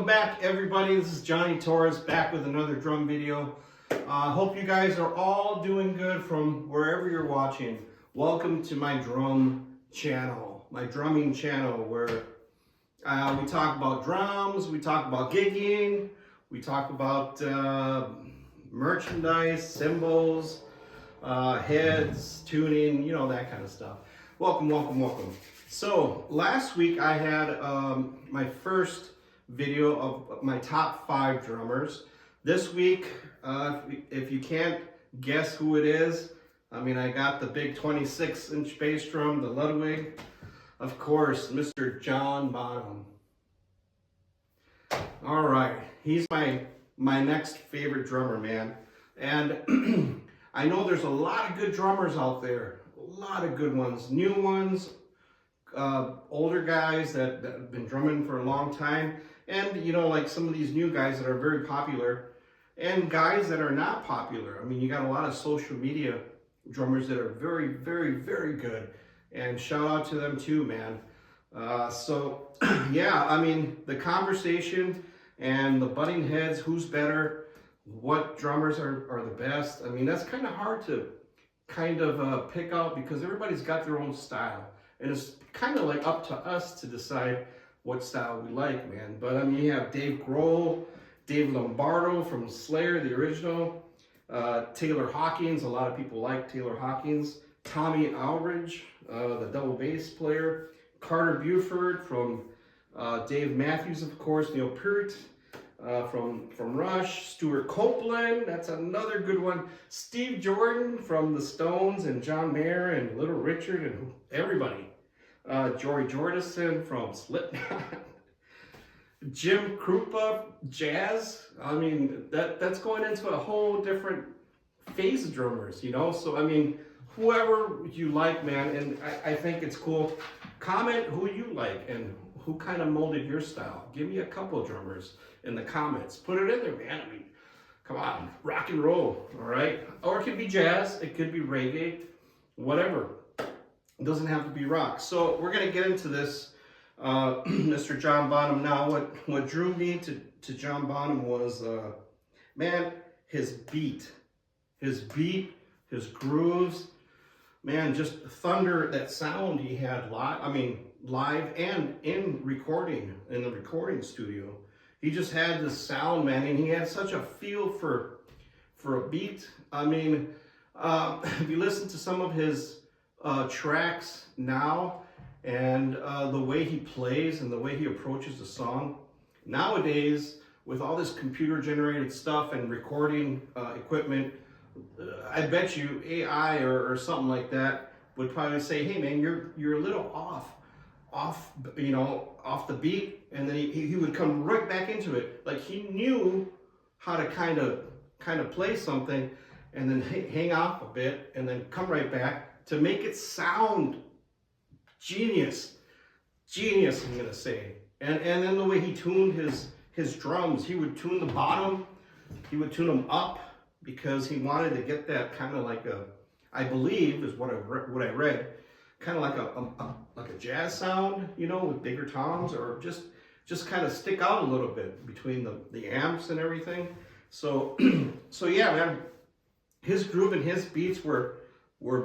back, everybody. This is Johnny Torres back with another drum video. Hope you guys are all doing good from wherever you're watching. Welcome to my drum channel, my drumming channel, where we talk about drums, we talk about gigging, we talk about merchandise, cymbals, heads, tuning, you know, that kind of stuff. Welcome, welcome, welcome. So last week I had my first video of my top 5 drummers. This week, if you can't guess who it is, I mean, I got the big 26-inch bass drum, the Ludwig, of course, Mr. John Bonham. All right, he's my next favorite drummer, man. And I know there's a lot of good drummers out there, a lot of good ones, new ones, older guys that have been drumming for a long time, and you know, like some of these new guys that are very popular, and guys that are not popular. I mean, you got a lot of social media drummers that are very, very, very good, and shout out to them too, man. So yeah, I mean, the conversation and the butting heads, who's better, what drummers are the best, I mean, that's kind of hard to pick out, because everybody's got their own style, and it's kind of like up to us to decide what style we like, man. But I mean, you have Dave Grohl, Dave Lombardo from Slayer, the original, Taylor Hawkins, a lot of people like Taylor Hawkins, Tommy Aldridge, the double bass player, Carter Buford from Dave Matthews, of course, Neil Peart from Rush, Stuart Copeland, that's another good one, Steve Jordan from the Stones, and John Mayer and Little Richard and everybody, Jory Jordison from Slipknot, Jim Krupa, jazz. I mean, that's going into a whole different phase of drummers, you know. So I mean, whoever you like, man, and I think it's cool. Comment who you like and who kind of molded your style. Give me a couple drummers in the comments. Put it in there, man. I mean, come on, rock and roll, all right? Or it could be jazz, it could be reggae, whatever. It doesn't have to be rock. So we're gonna get into this, Mr. John Bonham. Now, what drew me to John Bonham was, man, his beat, his grooves, man, just thunder, that sound he had live. I mean, live and in the recording studio. He just had this sound, man, and he had such a feel for a beat. I mean, if you listen to some of his tracks now, and the way he plays and the way he approaches the song nowadays, with all this computer generated stuff and recording equipment, I bet you AI or something like that would probably say, hey man, you're a little off, you know, off the beat, and then he would come right back into it. Like he knew how to kind of play something and then hang off a bit and then come right back to make it sound genius, I'm gonna say. And then the way he tuned his drums, he would tune the bottom, he would tune them up, because he wanted to get that kind of like a, I believe is what I read, kind of like a jazz sound, you know, with bigger toms, or just kind of stick out a little bit between the amps and everything. So so yeah, man, his groove and his beats were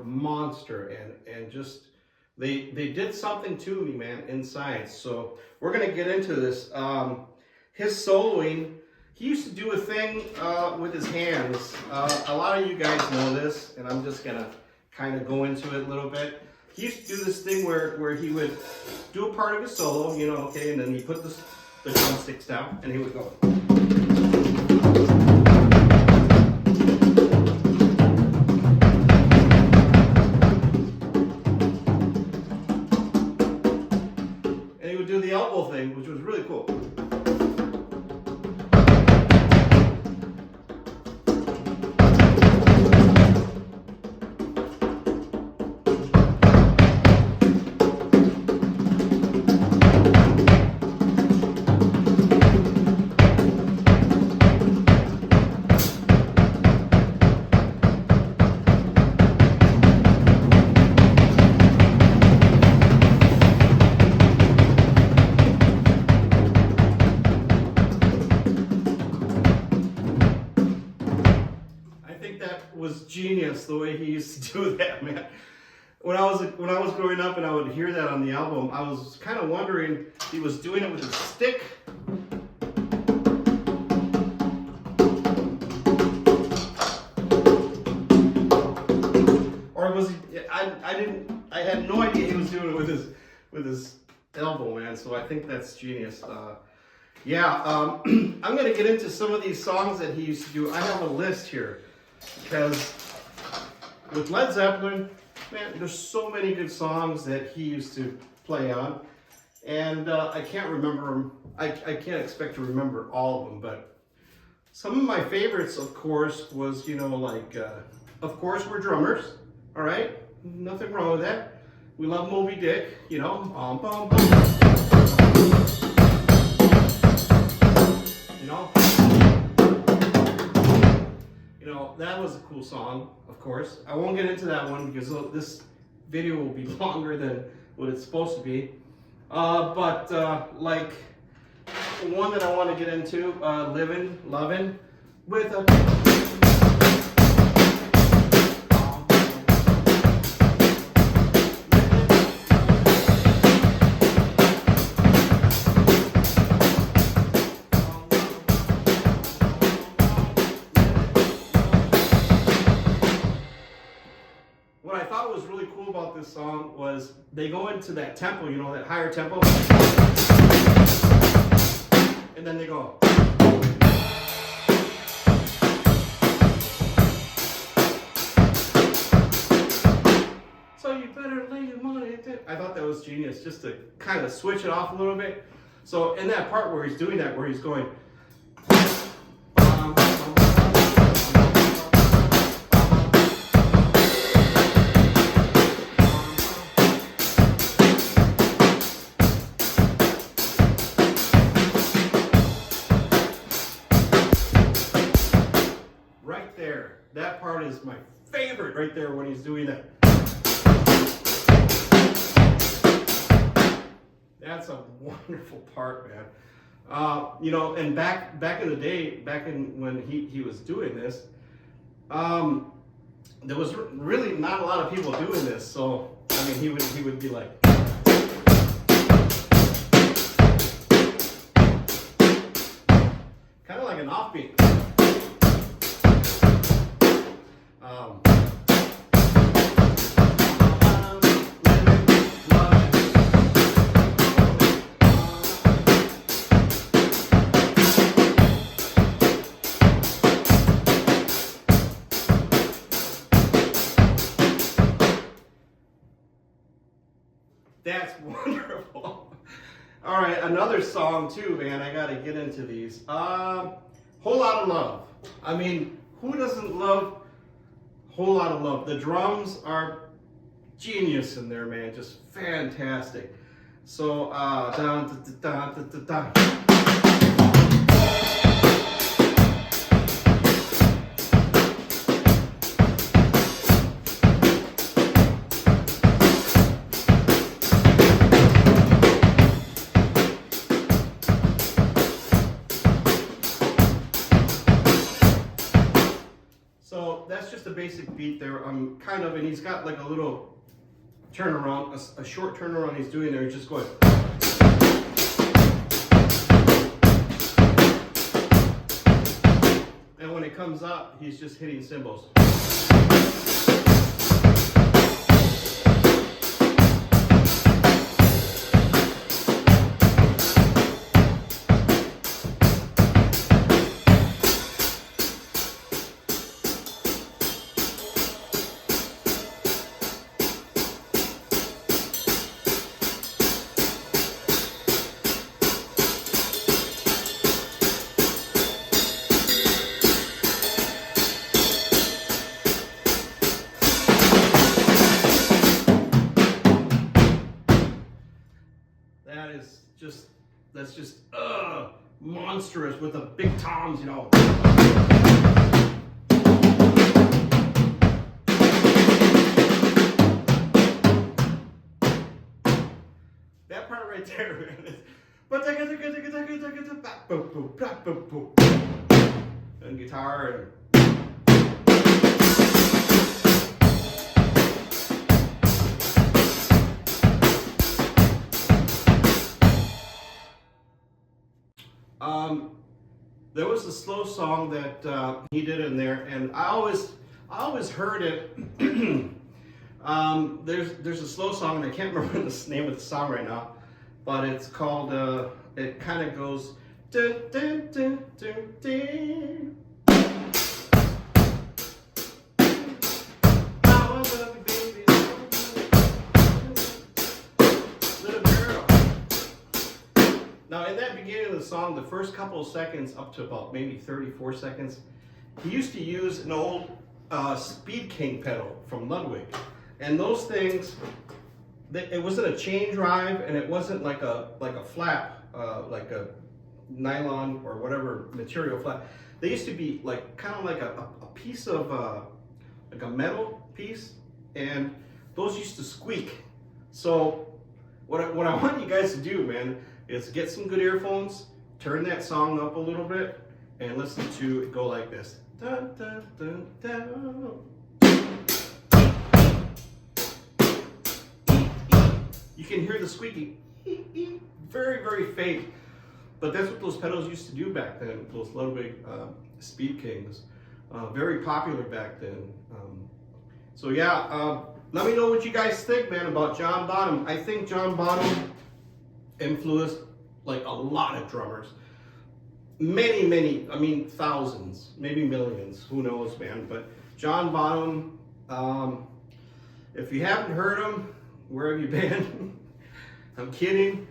monster, and just they did something to me, man, inside. So we're gonna get into this. His soloing, he used to do a thing with his hands. A lot of you guys know this, and I'm just gonna kind of go into it a little bit. He used to do this thing where he would do a part of his solo, you know, okay, and then he put the drumsticks down, and he would go. And he would do the elbow thing, which was really cool. was genius the way he used to do that, man. When I was growing up and I would hear that on the album, I was kind of wondering if he was doing it with his stick. Or was he, I had no idea he was doing it with his elbow, man. So I think that's genius. I'm gonna get into some of these songs that he used to do. I have a list here because with Led Zeppelin, man, there's so many good songs that he used to play on, and I can't remember them. I can't expect to remember all of them, but some of my favorites, of course, was, you know, like, of course, we're drummers, all right? Nothing wrong with that. We love Moby Dick, you know, bum, bum, bum. You know, that was a cool song, of course. I won't get into that one because this video will be longer than what it's supposed to be. Like one that I want to get into, Livin', Lovin' with a... What I thought was really cool about this song was they go into that tempo, you know, that higher tempo, and then they go. So you better lay your money down. I thought that was genius, just to kind of switch it off a little bit. So in that part where he's doing that, where he's going. That part is my favorite right there when he's doing that. That's a wonderful part, man. You know, and back in the day, when he was doing this, there was really not a lot of people doing this. So I mean, he would be like. Kind of like an offbeat. That's wonderful. All right, another song too, man. I gotta get into these. Whole Lot of Love. I mean, who doesn't love Whole Lot of Love? The drums are genius in there, man. Just fantastic. So, dun, dun, dun, dun, dun, dun. So that's just a basic beat there. Kind of, and he's got like a little turnaround, a short turnaround he's doing there. He's just going. And when it comes up, he's just hitting cymbals. That's just monstrous with the big toms, you know. That part right there, man. And guitar and there was a slow song that he did in there, and I always heard it. There's a slow song, and I can't remember the name of the song right now, but it's called. It kind of goes. Dun, dun, dun, dun, dun. Now, in that beginning of the song, the first couple of seconds, up to about maybe 34 seconds, he used to use an old Speed King pedal from Ludwig. And those things, it wasn't a chain drive, and it wasn't like a flap, like a nylon or whatever material flap. They used to be like kind of like a piece of like a metal piece, and those used to squeak. So what I want you guys to do, man, is get some good earphones, turn that song up a little bit, and listen to it go like this. Dun, dun, dun, dun. You can hear the squeaking, very, very faint, but that's what those pedals used to do back then, those Ludwig Speed Kings. Very popular back then. So yeah, let me know what you guys think, man, about John Bonham. I think John Bonham influenced like a lot of drummers. Many, I mean thousands, maybe millions, who knows, man. But John Bonham, if you haven't heard him, where have you been? I'm kidding.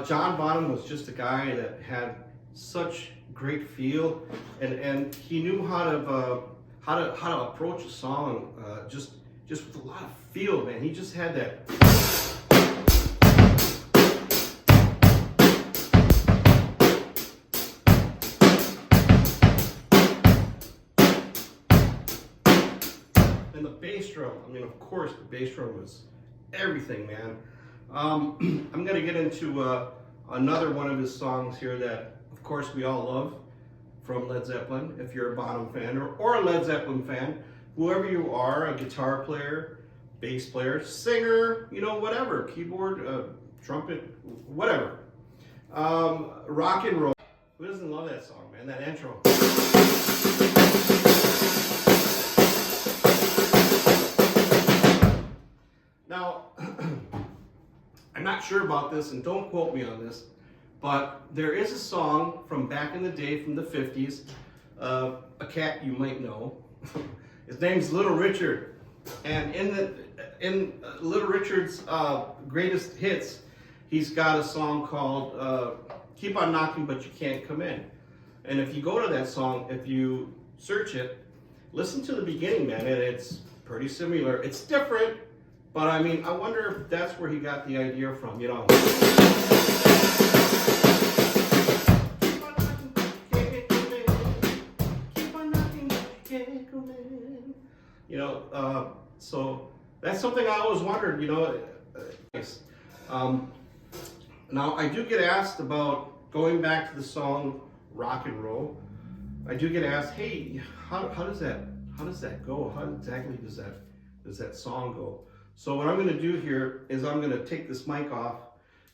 John Bonham was just a guy that had such great feel, and he knew how to approach a song just with a lot of feel, man. He just had that. And the bass drum, I mean, of course, the bass drum was everything, man. I'm gonna get into another one of his songs here that, of course, we all love from Led Zeppelin. If you're a Bonham fan or a Led Zeppelin fan, whoever you are, a guitar player, bass player, singer, you know, whatever, keyboard, trumpet, whatever. Rock and roll. Who doesn't love that song, man? That intro. Now, I'm not sure about this, and don't quote me on this, but there is a song from back in the day, from the 50s, a cat you might know. His name's Little Richard, and in Little Richard's greatest hits, he's got a song called Keep on Knocking But You Can't Come In. And if you go to that song, if you search it, listen to the beginning, man, and it's pretty similar. It's different, but I mean, I wonder if that's where he got the idea from, you know. Keep on knocking, but you can't come in. Keep on knocking, but you can't come in. You know, so that's something I always wondered, you know. Now, I do get asked about going back to the song Rock and Roll. I do get asked, hey, how does that go? How exactly does that song go? So what I'm going to do here is I'm going to take this mic off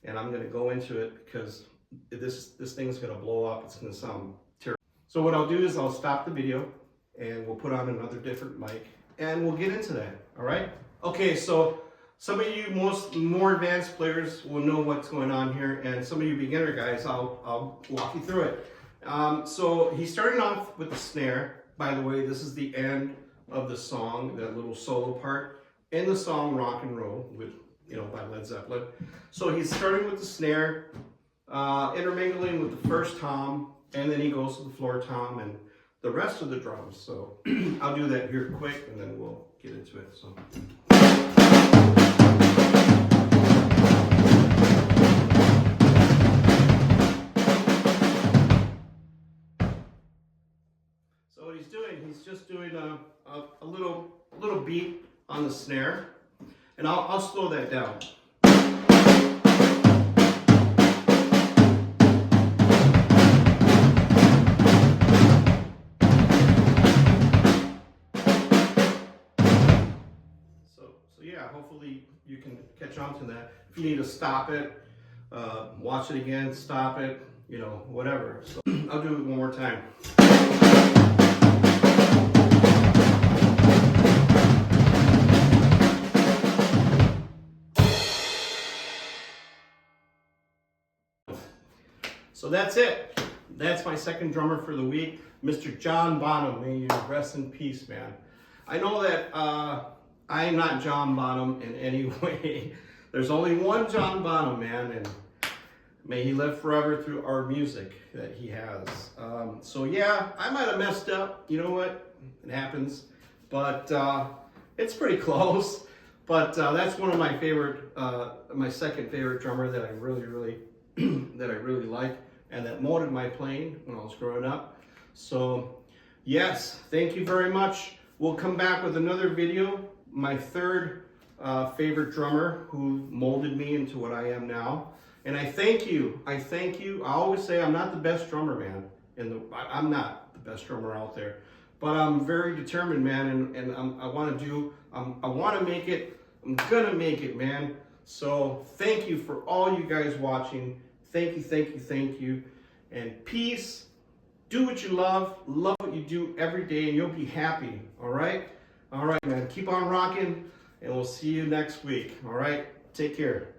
and I'm going to go into it, because this thing's going to blow up. It's going to sound terrible. So what I'll do is I'll stop the video and we'll put on another different mic and we'll get into that. All right? Okay, so some of you more advanced players will know what's going on here, and some of you beginner guys, I'll walk you through it. So he's starting off with the snare. By the way, this is the end of the song, that little solo part in the song Rock and Roll, with, you know, by Led Zeppelin. So he's starting with the snare, intermingling with the first tom, and then he goes to the floor tom and the rest of the drums. So I'll do that here quick and then we'll get into it. So what he's doing, he's just doing a little beat on the snare, and I'll slow that down. So yeah, hopefully you can catch on to that. If you need to stop it, watch it again, stop it, you know, whatever. So I'll do it one more time. So that's it. That's my second drummer for the week, Mr. John Bonham. May you rest in peace, man. I know that I am not John Bonham in any way. There's only one John Bonham, man, and may he live forever through our music that he has. So yeah, I might have messed up. You know what? It happens. But it's pretty close. But that's one of my favorite, my second favorite drummer that I really like, and that molded my playing when I was growing up. So yes, thank you very much. We'll come back with another video. My third favorite drummer who molded me into what I am now. And I thank you. I always say I'm not the best drummer, man. I'm not the best drummer out there. But I'm very determined, man, and I want to make it. I'm gonna make it, man. So thank you for all you guys watching. Thank you. And peace. Do what you love what you do every day, and you'll be happy. All right, man. Keep on rocking, and we'll see you next week. All right, take care.